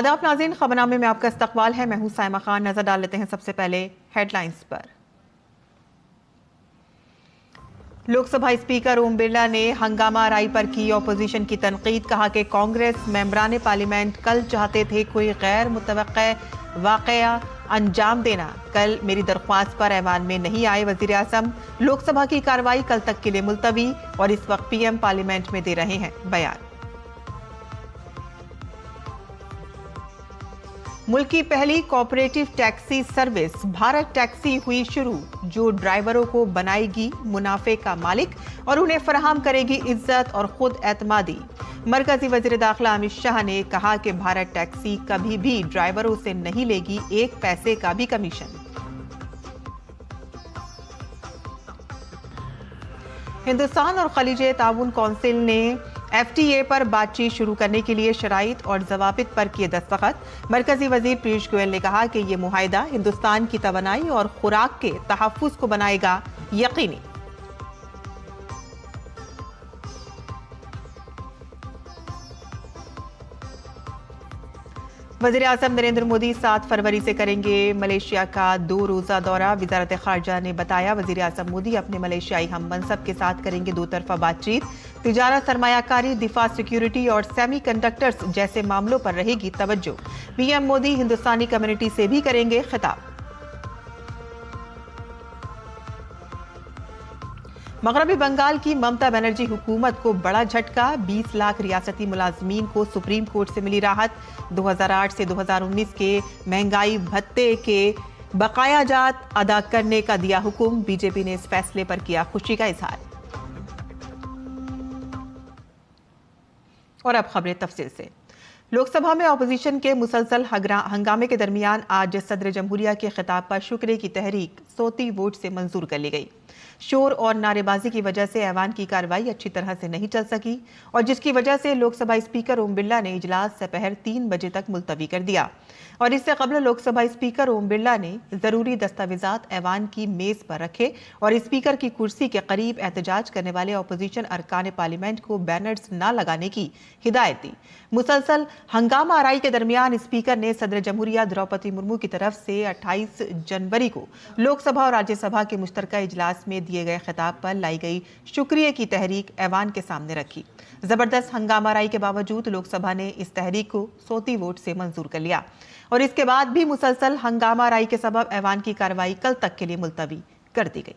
आदाब नाज़रीन, खबरनामे में आपका इस्तकबाल है। मैं हूं साइमा खान। नजर डाल लेते हैं सबसे पहले हेडलाइंस पर। लोकसभा स्पीकर ओम बिरला ने हंगामा आरआई पर की ऑपोजिशन की तनकीद। कहा कि कांग्रेस मेंबरान पार्लियामेंट कल चाहते थे कोई गैर मुतवक्के वाकया अंजाम देना। कल मेरी दरख्वास्त पर ऐवान में नहीं आए वजीर आजम। लोकसभा की कार्रवाई कल तक के लिए मुलतवी और इस वक्त पीएम पार्लियामेंट में दे रहे हैं बयान। मुल्क की पहली cooperative taxi service Bharat taxi हुई शुरू, जो ड्राइवरों को बनाएगी मुनाफे का मालिक और उन्हें फराहम करेगी इज्जत और खुद एतमादी। मरकजी वजीर दाखिला अमित शाह ने कहा कि भारत टैक्सी कभी भी ड्राइवरों से नहीं लेगी एक पैसे का भी कमीशन। हिंदुस्तान और खलीज ताउन कौंसिल ने एफटीए पर बातचीत शुरू करने के लिए शराइत और जवाबित पर किए दस्तखत। मरकजी वजीर पीयूष गोयल ने कहा कि यह मुआहिदा हिंदुस्तान की तवानाई और खुराक के तहफ्फुज़ को बनाएगा यकीनी। वज़ीर आज़म नरेंद्र मोदी 7 फरवरी से करेंगे मलेशिया का 2 रोज़ा दौरा। वज़ारत ख़ारजा ने बताया वज़ीर आज़म मोदी अपने मलेशियाई हम मनसब के साथ करेंगे 2 तरफ़ा बातचीत। तिजारत, सरमायाकारी, दिफा, सिक्योरिटी और सेमी कंडक्टर्स जैसे मामलों पर रहेगी तवज्जो। पीएम मोदी हिंदुस्तानी कम्युनिटी से भी करेंगे खिताब। मगरबी बंगाल की ममता बनर्जी हुकूमत को बड़ा झटका। 20 लाख रियासती मुलाजमीन को सुप्रीम कोर्ट से मिली राहत। 2008 से 2019 के महंगाई भत्ते के बकाया जात अदा करने का दिया हुक्म। बीजेपी ने इस फैसले पर किया खुशी का इजहार। और अब खबरें तफसील से। लोकसभा में अपोजिशन के मुसलसल हंगामे के दरमियान आज सदर जमहूरिया के खिताब पर शुक्रिया की तहरीक सोती वोट से मंजूर कर ली गई। शोर और नारेबाजी की वजह से ऐवान की कार्रवाई अच्छी तरह से नहीं चल सकी और जिसकी वजह से लोकसभा स्पीकर ओम बिरला ने इजलास दोपहर 3 बजे तक मुलतवी कर दिया। और इससे कबल लोकसभा स्पीकर ओम बिरला ने जरूरी दस्तावेजात ऐवान की मेज पर रखे और स्पीकर की कुर्सी के करीब एहतजाज करने वाले अपोजिशन अरकान पार्लियामेंट को बैनर्स न लगाने की हिदायत दी। मुसलसल हंगामा आरआई के दरमियान स्पीकर ने सदर जमहूरिया द्रौपदी मुर्मू की तरफ से 28 जनवरी को लोकसभा और राज्यसभा के मुश्तरका इजलास में दिए गए खिताब पर लाई गई शुक्रिया की तहरीक ऐवान के सामने रखी। जबरदस्त हंगामा आरआई के बावजूद लोकसभा ने इस तहरीक को सोती वोट से मंजूर कर लिया और इसके बाद भी मुसलसल हंगामा आरआई के सबब ऐवान की कार्रवाई कल तक के लिए मुलतवी कर दी गई।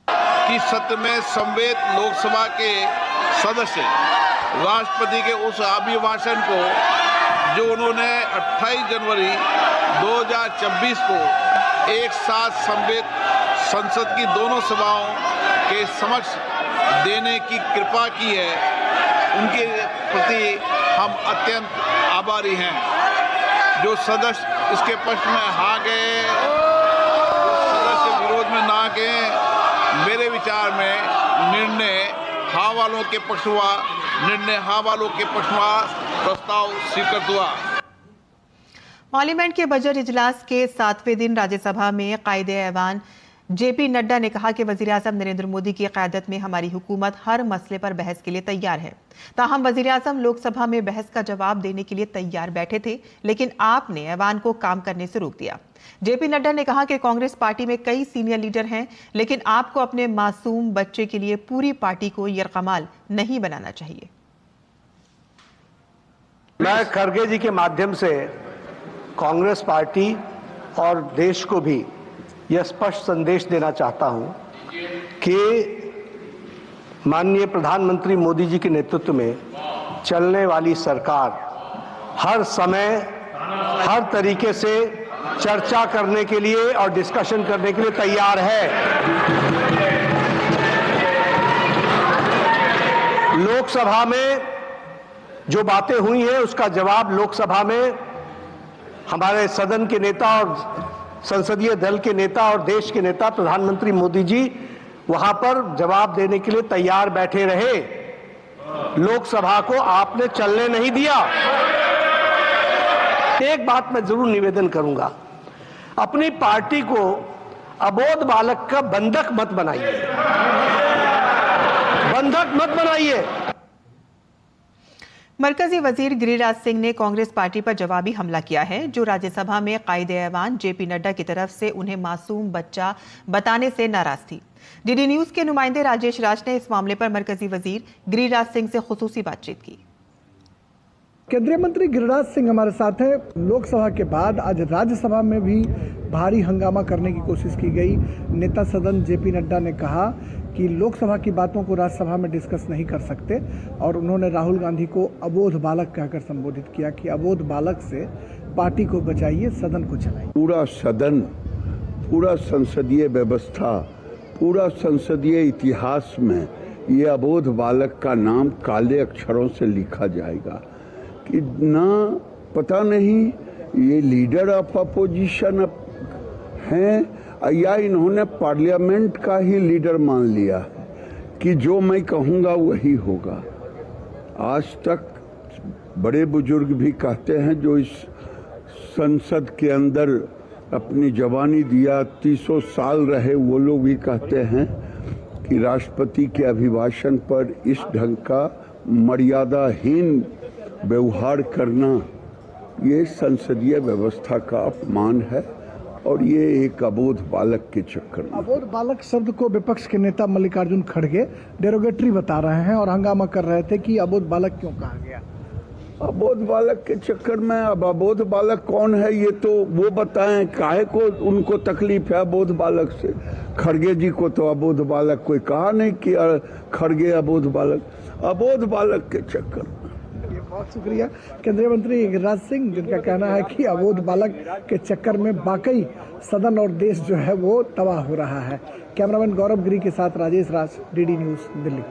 कि सत्र में समवेत लोकसभा के सदस्य राष्ट्रपति के उस अभिभाषण को जो उन्होंने 28 जनवरी 2024 को एक साथ समवेत संसद की दोनों सभाओं के समक्ष देने की कृपा की है, उनके प्रति हम अत्यंत आभारी हैं। जो सदस्य इसके पक्ष में हाँ गए, सदस्य विरोध में ना गए, मेरे विचार में निर्णय हाँ वालों के पक्ष हुआ, निर्णय हाँ वालों के पक्ष हुआ, प्रस्ताव स्वीकृत हुआ। पार्लियामेंट के बजट इजलास के 7वें दिन राज्यसभा में कायदे ऐवान जेपी नड्डा ने कहा कि वजीर आजम नरेंद्र मोदी की क़यादत में हमारी हुकूमत हर मसले पर बहस के लिए तैयार है। ताहम वजीर आजम लोकसभा में बहस का जवाब देने के लिए तैयार बैठे थे, लेकिन आपने ऐवान को काम करने से रोक दिया। जेपी नड्डा ने कहा कि कांग्रेस पार्टी में कई सीनियर लीडर हैं, लेकिन आपको अपने मासूम बच्चे के लिए पूरी पार्टी को यरकमाल नहीं बनाना चाहिए। मैं खड़गे जी के माध्यम से कांग्रेस पार्टी और देश को भी यह स्पष्ट संदेश देना चाहता हूं कि माननीय प्रधानमंत्री मोदी जी के नेतृत्व में चलने वाली सरकार हर समय हर तरीके से चर्चा करने के लिए और डिस्कशन करने के लिए तैयार है। लोकसभा में जो बातें हुई हैं उसका जवाब लोकसभा में हमारे सदन के नेता और संसदीय दल के नेता और देश के नेता प्रधानमंत्री मोदी जी वहां पर जवाब देने के लिए तैयार बैठे रहे। लोकसभा को आपने चलने नहीं दिया। एक बात मैं जरूर निवेदन करूंगा, अपनी पार्टी को अबोध बालक का बंधक मत बनाइए, बंधक मत बनाइए। मरकजी वजीर गिरिराज सिंह ने कांग्रेस पार्टी पर जवाबी हमला किया है, जो राज्यसभा में कायदे-ए-ऐवान जेपी नड्डा की तरफ से उन्हें मासूम बच्चा बताने से नाराज थी। डीडी न्यूज के नुमाइंदे राजेश राज ने इस मामले पर मरकजी वजीर गिरिराज सिंह से खुसूसी बातचीत की। केंद्रीय मंत्री गिरिराज सिंह हमारे साथ हैं। लोकसभा के बाद आज राज्यसभा में भी भारी हंगामा करने की कोशिश की गई। नेता सदन जेपी नड्डा ने कहा कि लोकसभा की बातों को राज्यसभा में डिस्कस नहीं कर सकते और उन्होंने राहुल गांधी को अबोध बालक कहकर संबोधित किया कि अबोध बालक से पार्टी को बचाइए, सदन को चलाइए। पूरा सदन, पूरा संसदीय व्यवस्था, पूरा संसदीय इतिहास में ये अबोध बालक का नाम काले अक्षरों से लिखा जाएगा कि ना पता नहीं ये लीडर ऑफ अपोजिशन हैं या इन्होंने पार्लियामेंट का ही लीडर मान लिया है कि जो मैं कहूँगा वही होगा। आज तक बड़े बुजुर्ग भी कहते हैं जो इस संसद के अंदर अपनी जवानी दिया, 300 साल रहे, वो लोग भी कहते हैं कि राष्ट्रपति के अभिभाषण पर इस ढंग का मर्यादाहीन व्यवहार करना ये संसदीय व्यवस्था का अपमान है और ये एक अबोध बालक के चक्कर में। अबोध बालक शब्द को विपक्ष के नेता मल्लिकार्जुन खड़गे डेरोगेटरी बता रहे हैं और हंगामा कर रहे थे कि अबोध बालक क्यों कहा गया। अबोध बालक के चक्कर में अब अबोध बालक कौन है ये तो वो बताएं, काहे को उनको तकलीफ है अबोध बालक से। खड़गे जी को तो अबोध बालक कोई कहा नहीं कि खड़गे अबोध बालक के चक्कर में। बहुत शुक्रिया केंद्रीय मंत्री गिरिराज सिंह, जिनका कहना है कि अबोध बालक के चक्कर में वाकई सदन और देश जो है वो तबाह हो रहा है। कैमरामैन गौरव गिरी के साथ राजेश राज, डीडी न्यूज, दिल्ली।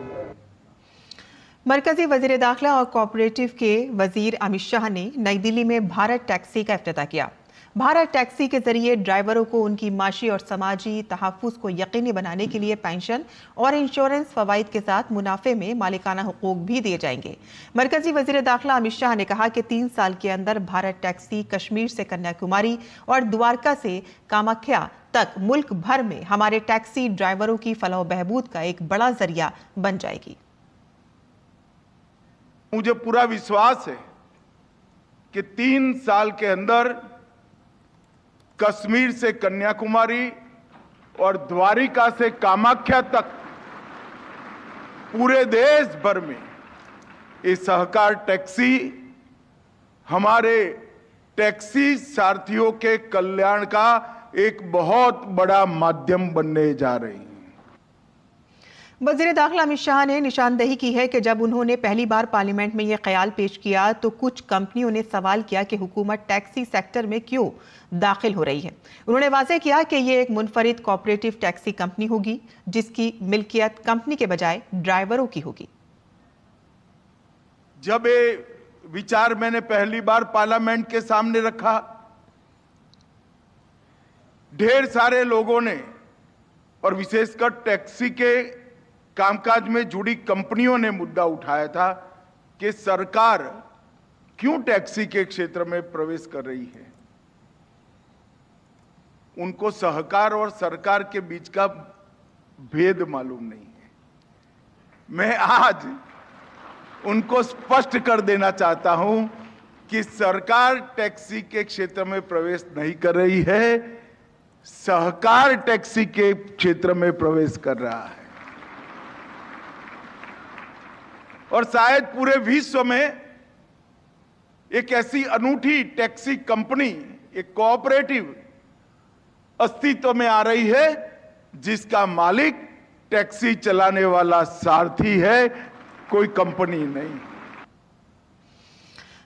मरकजी वजीर दाखिला और कोऑपरेटिव के वजीर अमित शाह ने नई दिल्ली में भारत टैक्सी का इफ्तिताह किया। भारत टैक्सी के जरिए ड्राइवरों को उनकी माशी और समाजी तहफ़्फ़ुज़ को यकीनी बनाने के लिए पेंशन और इंश्योरेंस फवाइद के साथ मुनाफे में मालिकाना हुकूक भी दिए जाएंगे। मरकजी वजीर दाखिला अमित शाह ने कहा कि 3 साल के अंदर भारत टैक्सी कश्मीर से कन्याकुमारी और द्वारका से कामाख्या तक मुल्क भर में हमारे टैक्सी ड्राइवरों की फलाह बहबूद का एक बड़ा जरिया बन जाएगी। मुझे पूरा विश्वास है कि 3 साल के अंदर कश्मीर से कन्याकुमारी और द्वारिका से कामाख्या तक पूरे देश भर में ये सहकार टैक्सी हमारे टैक्सी सारथियों के कल्याण का एक बहुत बड़ा माध्यम बनने जा रही है। वज़ीर दाखिला अमित शाह ने निशानदेही की है कि जब उन्होंने पहली बार पार्लियामेंट में यह ख्याल पेश किया तो कुछ कंपनियों ने सवाल किया कि हुकूमत टैक्सी सेक्टर में क्यों दाखिल हो रही है। उन्होंने वाज़ेह किया कि यह एक मुनफरिद कोऑपरेटिव टैक्सी कंपनी होगी जिसकी मिल्कियत कंपनी के बजाय ड्राइवरों की होगी। जब ये विचार मैंने पहली बार पार्लियामेंट के सामने रखा, ढेर सारे लोगों ने और विशेषकर टैक्सी के कामकाज में जुड़ी कंपनियों ने मुद्दा उठाया था कि सरकार क्यों टैक्सी के क्षेत्र में प्रवेश कर रही है। उनको सहकार और सरकार के बीच का भेद मालूम नहीं है। मैं आज उनको स्पष्ट कर देना चाहता हूं कि सरकार टैक्सी के क्षेत्र में प्रवेश नहीं कर रही है, सहकार टैक्सी के क्षेत्र में प्रवेश कर रहा है। और शायद पूरे विश्व में एक ऐसी अनूठी टैक्सी कंपनी, एक कोऑपरेटिव अस्तित्व में आ रही है जिसका मालिक टैक्सी चलाने वाला सारथी है, कोई कंपनी नहीं।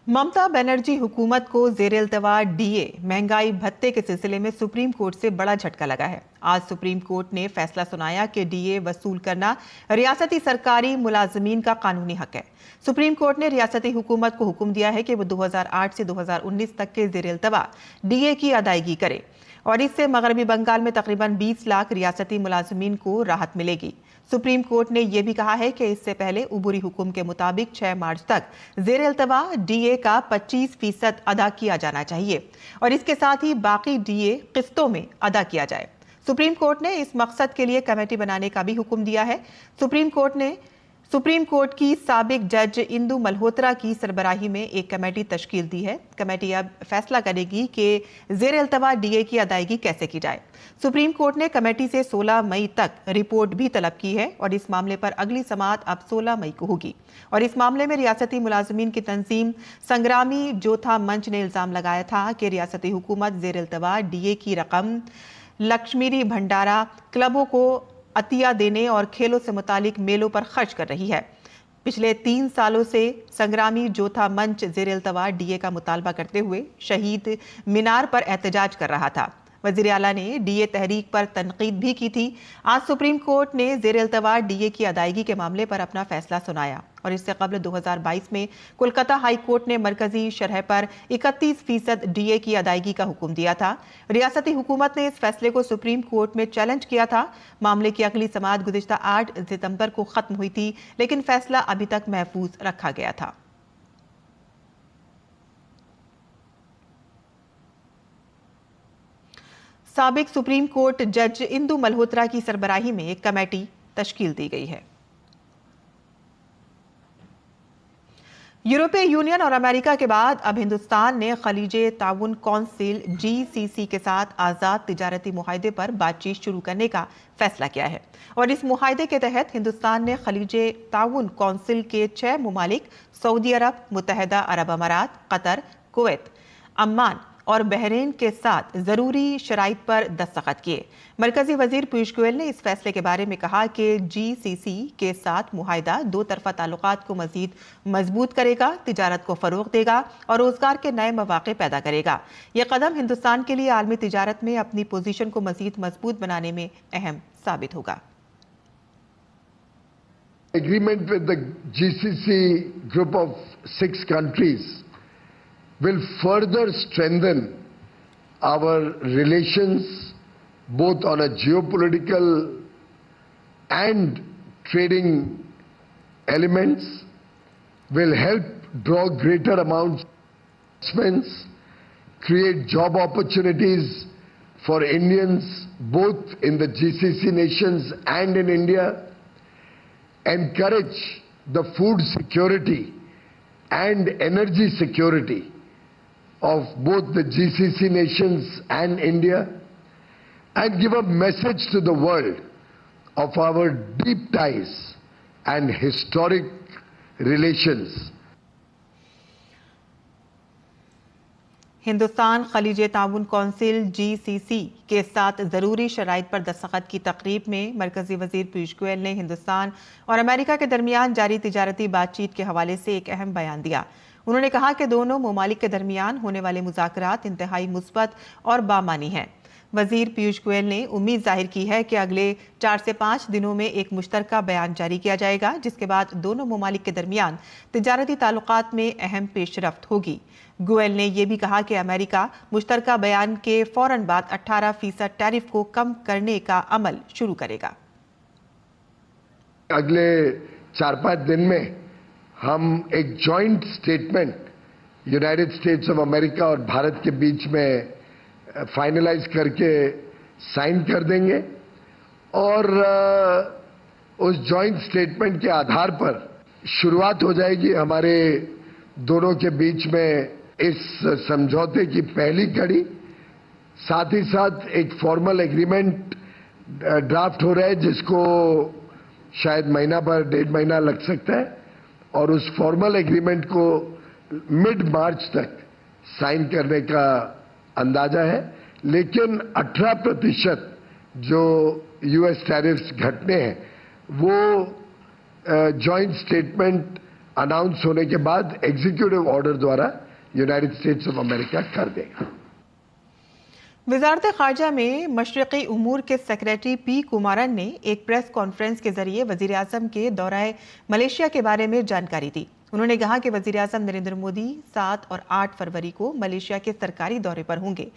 ममता बनर्जी हुकूमत को ज़ेर-ए-इल्तवा डीए महंगाई भत्ते के सिलसिले में सुप्रीम कोर्ट से बड़ा झटका लगा है। आज सुप्रीम कोर्ट ने फैसला सुनाया कि डीए वसूल करना रियासती सरकारी मुलाजमीन का कानूनी हक है। सुप्रीम कोर्ट ने रियासती हुकूमत को हुक्म दिया है कि वो 2008 से 2019 तक के ज़ेर-ए-इल्तवा डीए की अदायगी करे और इससे मगरबी बंगाल में तकरीबन 20 लाख रियासती मुलाजमीन को राहत मिलेगी। सुप्रीम कोर्ट ने यह भी कहा है कि इससे पहले उबूरी हुक्म के मुताबिक 6 मार्च तक ज़ेर-ए-इल्तवा डीए का 25% अदा किया जाना चाहिए और इसके साथ ही बाकी डीए किस्तों में अदा किया जाए। सुप्रीम कोर्ट ने इस मकसद के लिए कमेटी बनाने का भी हुक्म दिया है। सुप्रीम कोर्ट ने सुप्रीम कोर्ट की साबिक जज इंदु मल्होत्रा की सरबराही में एक कमेटी तश्कील दी है। कमेटी अब फैसला करेगी कि ज़ेर अल्तवा डीए की अदायगी कैसे की जाए। सुप्रीम कोर्ट ने कमेटी से 16 मई तक रिपोर्ट भी तलब की है और इस मामले पर अगली समाअत अब 16 मई को होगी। और इस मामले में रियासती मुलाजमीन की तंजीम संग्रामी जोधा मंच ने इल्जाम लगाया था कि रियासती हुकूमत ज़ेर अल्तवा डीए की रकम लक्ष्मीरी भंडारा क्लबों को अतिया देने और खेलों से मुतालिक मेलों पर खर्च कर रही है। पिछले 3 सालों से संग्रामी जोधा मंच ज़ेर अल्तवा डीए का मुतालबा करते हुए शहीद मीनार पर एहतजाज कर रहा था। वज़ीर आला ने डीए तहरीक पर तनकीद भी की थी। आज सुप्रीम कोर्ट ने ज़ेर अल्तवा डीए की अदायगी के मामले पर अपना फैसला सुनाया और इससे कबल 2022 में कोलकाता हाई कोर्ट ने मरकजी शरह पर 31% डीए की अदायगी का हुक्म दिया था। रियासती हुकूमत ने इस फैसले को सुप्रीम कोर्ट में चैलेंज किया था। मामले की अगली समाअत गुज़िश्ता 8 सितंबर को खत्म हुई थी, लेकिन फैसला अभी तक महफूज रखा गया था। साबिक सुप्रीम कोर्ट जज इंदु मल्होत्रा की सरबराही में एक कमेटी तश्कील दी गई है। यूरोपीय यूनियन और अमेरिका के बाद अब हिंदुस्तान ने खलीजे ताउन कौंसिल GCC के साथ आज़ाद तिजारती मुआहदे पर बातचीत शुरू करने का फैसला किया है और इस मुआहदे के तहत हिंदुस्तान ने खलीजे ताउन कौंसिल के 6 मुमालिक सऊदी अरब, मुत्तहदा अरब अमारात, कतर, कुवैत, अम्मान और बहरीन के साथ जरूरी शराइत पर दस्तखत किए। मरकजी वजीर पीयूष गोयल ने इस फैसले के बारे में कहा कि GCC के साथ मुआहदा 2 तरफा ताल्लुकात को मजीद मजबूत करेगा, तिजारत को फरोग देगा और रोजगार के नए मौके पैदा करेगा। यह कदम हिंदुस्तान के लिए आलमी तिजारत में अपनी पोजीशन को मजीद मजबूत बनाने में अहम साबित होगा। Agreement with the GCC group of 6 countries will further strengthen our relations both on a geopolitical and trading elements, will help draw greater amounts of investments, create job opportunities for Indians both in the GCC nations and in India, encourage the food security and energy security of both the GCC nations and India, and give a message to the world of our deep ties and historic relations. Hindustan खलीजे ताउन council GCC के साथ जरूरी शराइत पर दस्तखत की तकरीब में मरकजी वजीर पीयूष गोयल ने हिंदुस्तान और अमेरिका के दरमियान जारी तिजारती बातचीत के हवाले से एक अहम बयान दिया। उन्होंने कहा कि दोनों ममालिक के दरमियान होने वाले मुज़ाकरात इंतहाई मुस्बत और बामानी हैं। वजीर पीयूष गोयल ने उम्मीद जाहिर की है कि अगले 4 से 5 दिनों में एक मुश्तरका बयान जारी किया जाएगा, जिसके बाद दोनों ममालिक के दरमियान तिजारती ताल्लुकात में अहम पेशरफ्त होगी। गोयल ने यह भी कहा कि अमेरिका मुश्तरका बयान के फौरन बाद 18% टैरिफ को कम करने का अमल शुरू करेगा। अगले 4-5 दिन में हम एक joint statement United states of America और भारत के बीच में फाइनलाइज करके साइन कर देंगे और उस जॉइंट स्टेटमेंट के आधार पर शुरुआत हो जाएगी हमारे दोनों के बीच में इस समझौते की पहली कड़ी। साथ ही साथ एक फॉर्मल एग्रीमेंट ड्राफ्ट हो रहा है जिसको शायद महीना भर 1.5 महीना लग सकता है और उस फॉर्मल एग्रीमेंट को मिड मार्च तक साइन करने का अंदाजा है। लेकिन 18% जो US टैरिफ्स घटने हैं वो जॉइंट स्टेटमेंट अनाउंस होने के बाद एग्जीक्यूटिव ऑर्डर द्वारा यूनाइटेड स्टेट्स ऑफ अमेरिका कर देगा। वजारत खारजा में मशरक़ी उमूर के सेक्रेटरी P. कुमारन ने एक प्रेस कॉन्फ्रेंस के जरिए वजीर आज़म के दौरे मलेशिया के बारे में जानकारी दी। उन्होंने कहा कि वजीर आज़म नरेंद्र मोदी 7 और 8 फरवरी को मलेशिया के सरकारी दौरे पर होंगे।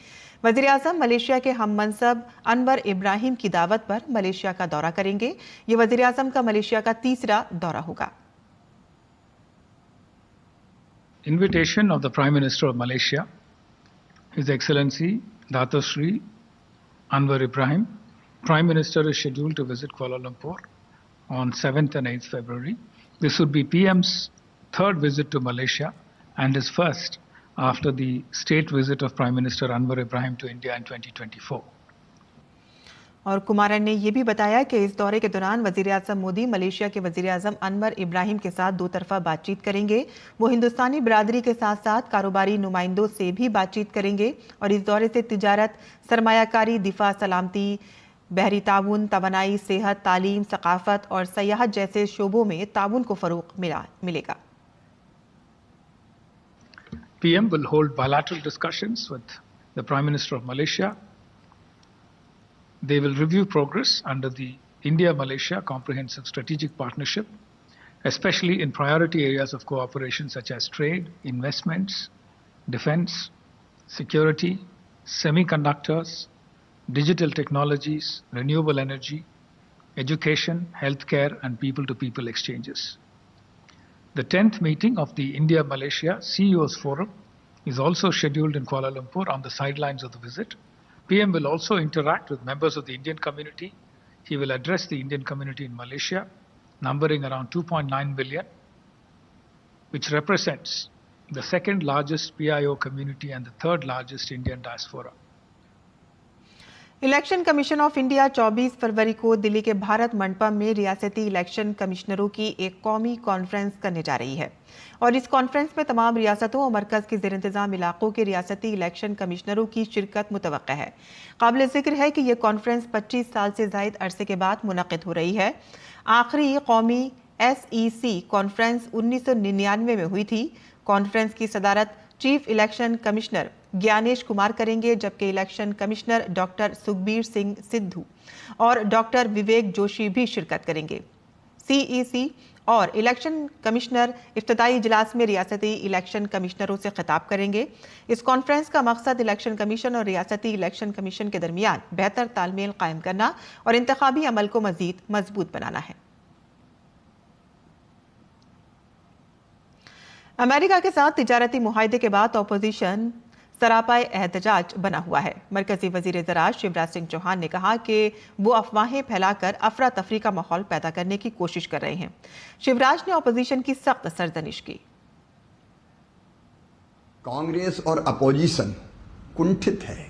वजीर आज़म मलेशिया के हम मनसब अनवर इब्राहिम की दावत पर मलेशिया का दौरा करेंगे। ये वजीर आज़म का मलेशिया का 3रा दौरा होगा। Invitation of the Prime Minister of Malaysia, His Excellency Dato Sri Anwar Ibrahim. Prime Minister is scheduled to visit Kuala Lumpur on 7th and 8th February. This would be PM's third visit to Malaysia and his first after the state visit of Prime Minister Anwar Ibrahim to India in 2024. और कुमारन ने यह भी बताया कि इस दौरे के दौरान वज़ीर-ए-आज़म मोदी मलेशिया के वज़ीर-ए-आज़म अनवर इब्राहिम के साथ दो तरफा बातचीत करेंगे। वो हिंदुस्तानी बिरादरी के साथ साथ कारोबारी नुमाइंदों से भी बातचीत करेंगे और इस दौरे से तिजारत, सरमायाकारी, दिफा, सलामती, बहरी ताउन, तवानाई, सेहत, तालीम, सकाफत और सयाहत जैसे शोबों में ताउन को फरोग मिलेगा। PM will hold bilateral discussions with the Prime Minister of Malaysia. They will review progress under the India-Malaysia Comprehensive Strategic Partnership, especially in priority areas of cooperation such as trade, investments, defense, security, semiconductors, digital technologies, renewable energy, education, healthcare, and people-to-people exchanges. The 10th meeting of the India-Malaysia CEOs Forum is also scheduled in Kuala Lumpur on the sidelines of the visit. PM will also interact with members of the Indian community. He will address the Indian community in Malaysia, numbering around 2.9 million, which represents the second largest PIO community and the third largest Indian diaspora. Election commission of India 24 फरवरी को दिल्ली के भारत मंडपम में रियासती election कमिश्नरों की एक कौमी conference करने जा रही है और इस कॉन्फ्रेंस में तमाम रियासतों और मरकज के ज़ेर इंतज़ाम इलाकों के रियासती इलेक्शन कमिश्नरों की शिरकत मुतवक्का है। काबिल ज़िक्र है कि यह कॉन्फ्रेंस 25 साल से ज़ायद अरसे के बाद मुनक़िद हो रही है। आखिरी कौमी SEC कॉन्फ्रेंस 1999 में हुई थी। कॉन्फ्रेंस की सदारत chief election commissioner Gyanesh Kumar करेंगे, जबकि election commissioner doctor Sukhbir Singh Sidhu और डॉक्टर विवेक जोशी भी शिरकत करेंगे। CEC और इलेक्शन कमिश्नर इफ्तिताई इजलास में रियासती इलेक्शन कमिश्नरों से खिताब करेंगे। इस कॉन्फ्रेंस का मकसद इलेक्शन कमीशन और रियासती इलेक्शन कमीशन के दरमियान बेहतर तालमेल कायम करना और इंतखाबी अमल को मजीद मजबूत बनाना है। अमेरिका के साथ तिजारती मुआहदे के बाद अपोजिशन सरापाए एहतजाज बना हुआ है। मरकजी वजीर ज़राअत शिवराज सिंह चौहान ने कहा कि वो अफवाहें फैलाकर अफरा तफरी का माहौल पैदा करने की कोशिश कर रहे हैं। शिवराज ने अपोजिशन की सख्त सरजनिश की। कांग्रेस और अपोजिशन कुंठित है,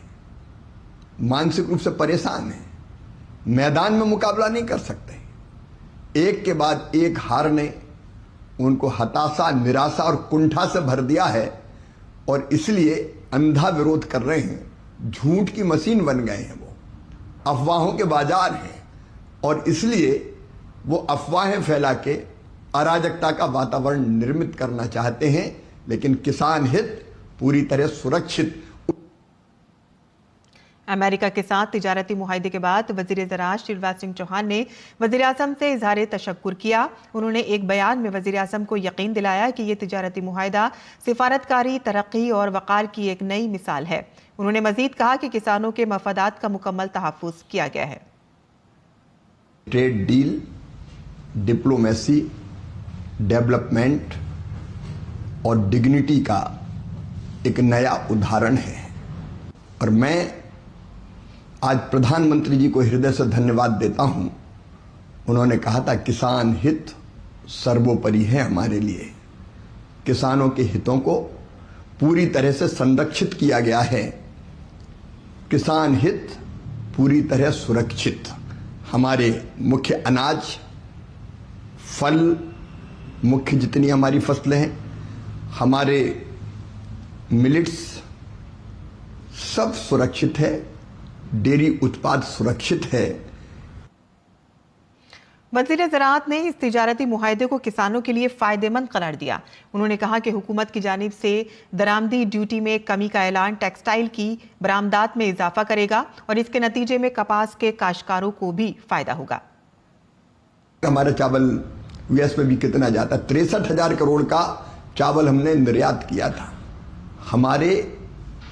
मानसिक रूप से परेशान है, मैदान में मुकाबला नहीं कर सकते। एक के बाद एक हार ने उनको हताशा, निराशा और कुंठा से भर दिया है और इसलिए अंधा विरोध कर रहे हैं। झूठ की मशीन बन गए हैं, वो अफवाहों के बाजार हैं और इसलिए वो अफवाहें फैला के अराजकता का वातावरण निर्मित करना चाहते हैं, लेकिन किसान हित पूरी तरह सुरक्षित। अमेरिका के साथ तिजारती मुआहदे के बाद वजीर ज़राअत शिवराज सिंह चौहान ने वज़ीर आज़म से इज़हार तशक्कुर किया। उन्होंने एक बयान में वज़ीर आज़म को यकीन दिलाया कि ये तिजारती मुआहदा सिफारतकारी, तरक्की और वक़ार की एक नई मिसाल है। उन्होंने मज़ीद कहा कि किसानों के मफादात का मुकम्मल तहफ़्फ़ुज़ किया गया है। ट्रेड डील, डिप्लोमेसी, डेवलपमेंट और डिग्निटी का एक नया उदाहरण है और मैं आज प्रधानमंत्री जी को हृदय से धन्यवाद देता हूं। उन्होंने कहा था किसान हित सर्वोपरि है हमारे लिए। किसानों के हितों को पूरी तरह से संरक्षित किया गया है। किसान हित पूरी तरह सुरक्षित। हमारे मुख्य अनाज, फल, मुख्य जितनी हमारी फसलें हैं, हमारे मिलेट्स सब सुरक्षित है। डेयरी उत्पाद सुरक्षित है। वज़ीर ज़राअत ने इस तिजारती मुआहदे को किसानों के लिए फ़ायदेमंद करार दिया। उन्होंने कहा कि हुकूमत की जानिब से दरामदी ड्यूटी में कमी का ऐलान टेक्सटाइल की बरामदात में इजाफा करेगा और इसके नतीजे में कपास के काश्तकारों को भी फ़ायदा होगा। हमारा चावल यूएस में भी कितना जाता, 63,000 करोड़ का चावल हमने निर्यात किया था। हमारे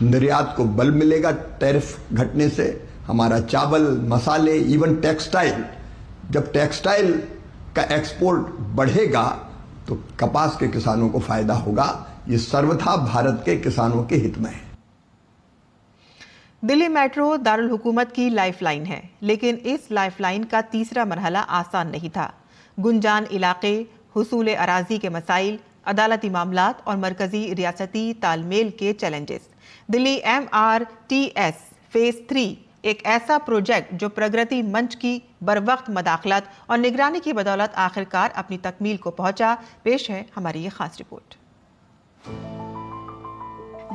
निर्यात को बल मिलेगा टैरिफ घटने से। हमारा चावल, मसाले, इवन टेक्सटाइल, जब टेक्सटाइल का एक्सपोर्ट बढ़ेगा तो कपास के किसानों को फायदा होगा। ये सर्वथा भारत के किसानों के हित में है। दिल्ली मेट्रो दारुल हुकूमत की लाइफलाइन है, लेकिन इस लाइफलाइन का तीसरा मरहला आसान नहीं था। गुंजान इलाके, हुसूल अराजी के मसाइल, अदालती मामलात और मरकजी रियासती तालमेल के चैलेंजेस। दिल्ली MRTS फेज 3 एक ऐसा प्रोजेक्ट जो प्रगति मंच की बरवक्त मदाखलत और निगरानी की बदौलत आखिरकार अपनी तकमील को पहुंचा। पेश है हमारी ये खास report.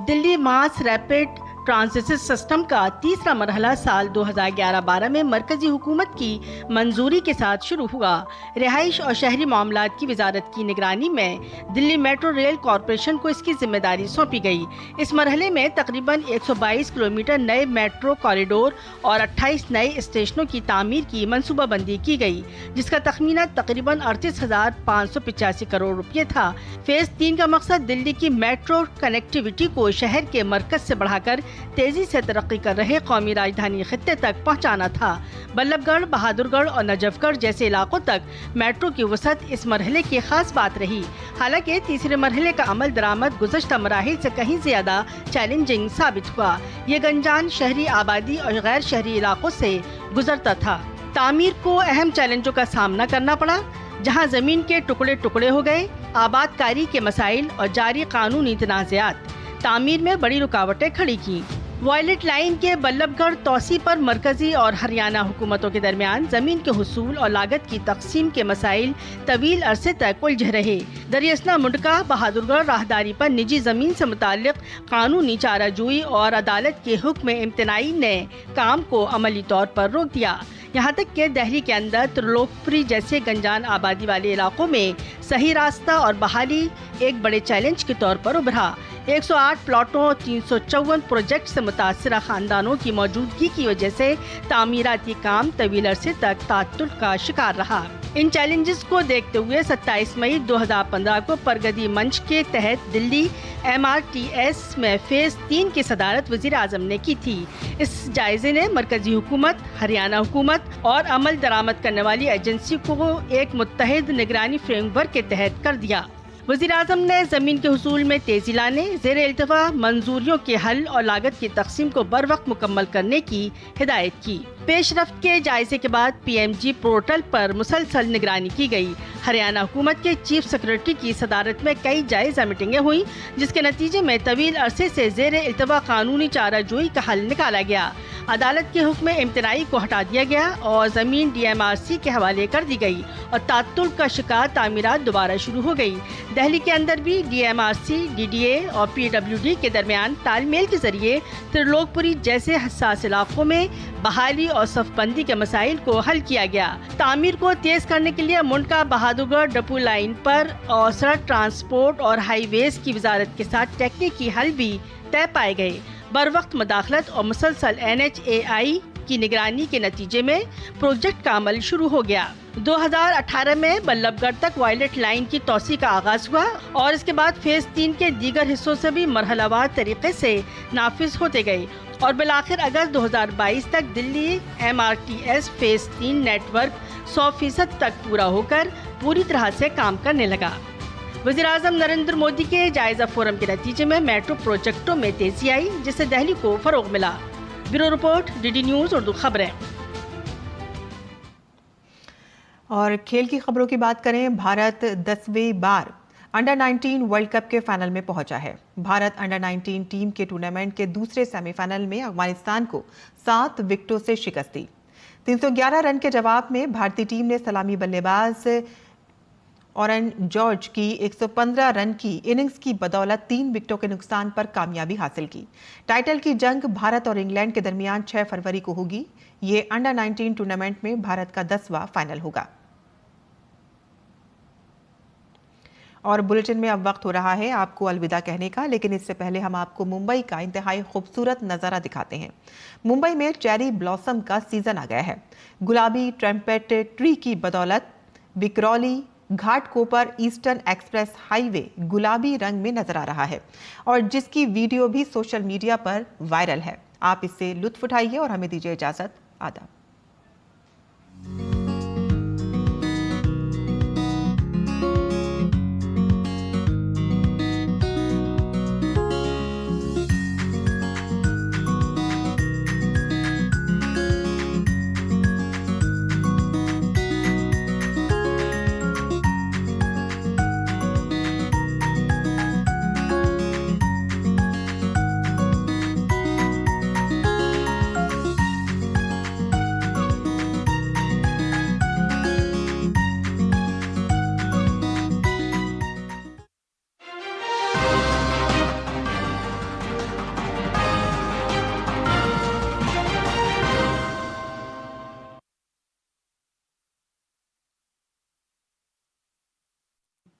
Delhi mass rapid transit system का तीसरा मरहला साल 2011-12 में मरकजी हुकूमत की मंजूरी के साथ शुरू हुआ। रिहाइश और शहरी मामलात की वजारत की निगरानी में दिल्ली मेट्रो रेल कॉरपोरेशन को इसकी जिम्मेदारी सौंपी गई। इस मरहले में तकरीबन 122 किलोमीटर नए मेट्रो कॉरिडोर और 28 नए स्टेशनों की तामीर की मंसूबाबंदी की गई, जिसका तखमीना तकरीबन 38,585 करोड़ रुपये था। फेज 3 का मकसद दिल्ली की मेट्रो कनेक्टिविटी को शहर के मरकज से बढ़ाकर तेजी से तरक्की कर रहे कौमी राजधानी खित्ते तक पहुंचाना था। बल्लभगढ़, बहादुरगढ़ और नजफगढ़ जैसे इलाकों तक मेट्रो की वसअत इस मरहले की खास बात रही। हालांकि तीसरे मरहले का अमल दरामद गुज़श्ता मराहिल से कहीं ज्यादा चैलेंजिंग साबित हुआ। ये गंजान शहरी आबादी और गैर शहरी इलाकों से गुजरता था। तामीर को अहम चैलेंजों का सामना करना पड़ा, जहाँ जमीन के टुकड़े टुकड़े हो गए, आबादकारी के मसाइल और जारी कानूनी तनाज़ात तामीर में बड़ी रुकावटें खड़ी की। वॉयलेट लाइन के बल्लभगढ़ तौसी पर मरकजी और हरियाणा हुकूमतों के दरमियान जमीन के हुसूल और लागत की तकसीम के मसाइल तवील अरसे तक उलझे रहे। दरियासना मुंडका बहादुरगढ़ राहदारी पर निजी जमीन से मुताल्लिक कानूनी चाराजोई और अदालत के हुक्म इम्तनाई ने काम को अमली तौर पर रोक दिया। यहाँ तक कि दिल्ली के अंदर त्रिलोकपुरी जैसे गंजान आबादी वाले इलाकों में सही रास्ता और बहाली एक बड़े चैलेंज के तौर पर उभरा। 108 प्लॉटों और 354 प्रोजेक्ट से मुतासरा खानदानों की मौजूदगी की वजह से तामीराती काम तवील अरसे तक तात्तुल का शिकार रहा। इन चैलेंजेस को देखते हुए 27 मई 2015 को प्रगति मंच के तहत दिल्ली MRTS में फेज 3 की सदारत वजीर आजम ने की थी। इस जायजे ने मरकजी हुकूमत, हरियाणा हुकूमत और अमल दरामद करने वाली एजेंसी को एक मुत्तहिद निगरानी फ्रेमवर्क के तहत कर दिया। वज़ीर आज़म ने ज़मीन के हुसूल में तेज़ी लाने, ज़ेरे इल्तिफ़ा मंजूरियों के हल और लागत की तकसीम को बर वक्त मुकम्मल करने की हिदायत की। पेशरफ्त के जायजे के बाद PMG पोर्टल पर मुसलसल निगरानी की गई। हरियाणा हुकूमत के चीफ सेक्रेटरी की सदारत में कई जायज़ा मीटिंगें हुई, जिसके नतीजे में तवील अरसे से ज़ेरे इल्तिफ़ा कानूनी चाराजोई का हल निकाला गया। अदालत के हुक्म इम्तनाई को हटा दिया गया और ज़मीन DMRC के हवाले कर दी गई और तात्तुल का शिकार तामीरात दोबारा शुरू हो गई। दिल्ली के अंदर भी DMRC, DDA और PWD के दरमियान तालमेल के जरिए त्रिलोकपुरी जैसे हसास इलाकों में बहाली और सफबंदी के मसाइल को हल किया गया। तामीर को तेज करने के लिए मुंडका बहादुरगढ़ डपू लाइन पर और सड़क ट्रांसपोर्ट और हाईवेज की वजारत के साथ टेक्निकी हल भी तय पाए गए। बर वक्त मदाखलत और मुसलसल NHAI की निगरानी के नतीजे में प्रोजेक्ट का अमल शुरू हो गया। 2018 में बल्लभगढ़ तक वॉयलेट लाइन की तौसी का आगाज हुआ और इसके बाद फेज 3 के दीगर हिस्सों से भी मरहलावार तरीके से नाफिज होते गए और बिलाखिर अगस्त 2022 तक दिल्ली MRTS फेज 3 नेटवर्क 100% तक पूरा होकर पूरी तरह से काम करने लगा। वज़ीर आज़म नरेंद्र मोदी के जायजा फोरम के नतीजे में मेट्रो प्रोजेक्टों में तेजी आई, जिससे दिल्ली को फरोग मिला। Bureau report, DD news Urdu खबरें। और खेल की खबरों की बात करें, भारत 10वीं बार अंडर 19 वर्ल्ड कप के फाइनल में पहुंचा है। भारत अंडर 19 टीम के टूर्नामेंट के दूसरे सेमीफाइनल में अफगानिस्तान को 7 विकेटों से शिकस्त दी। 311 रन के जवाब में भारतीय टीम ने सलामी बल्लेबाज ऑरन जॉर्ज की 115 रन की इनिंग्स की बदौलत 3 विकेटों के नुकसान पर कामयाबी हासिल की। टाइटल की जंग भारत और इंग्लैंड के दरमियान 6 फरवरी को होगी। ये अंडर 19 टूर्नामेंट में भारत का 10वां फाइनल होगा। और बुलेटिन में अब वक्त हो रहा है आपको अलविदा कहने का, लेकिन इससे पहले हम आपको मुंबई का इंतहाई खूबसूरत नज़ारा दिखाते हैं। मुंबई में चेरी ब्लॉसम का सीजन आ गया है। गुलाबी ट्रम्पेट ट्री की बदौलत बिकरौली घाटकोपर ईस्टर्न एक्सप्रेस हाईवे गुलाबी रंग में नजर आ रहा है और जिसकी वीडियो भी सोशल मीडिया पर वायरल है। आप इससे लुत्फ उठाइए और हमें दीजिए इजाजत। आदाब।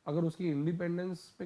अगर उसकी इंडिपेंडेंस पे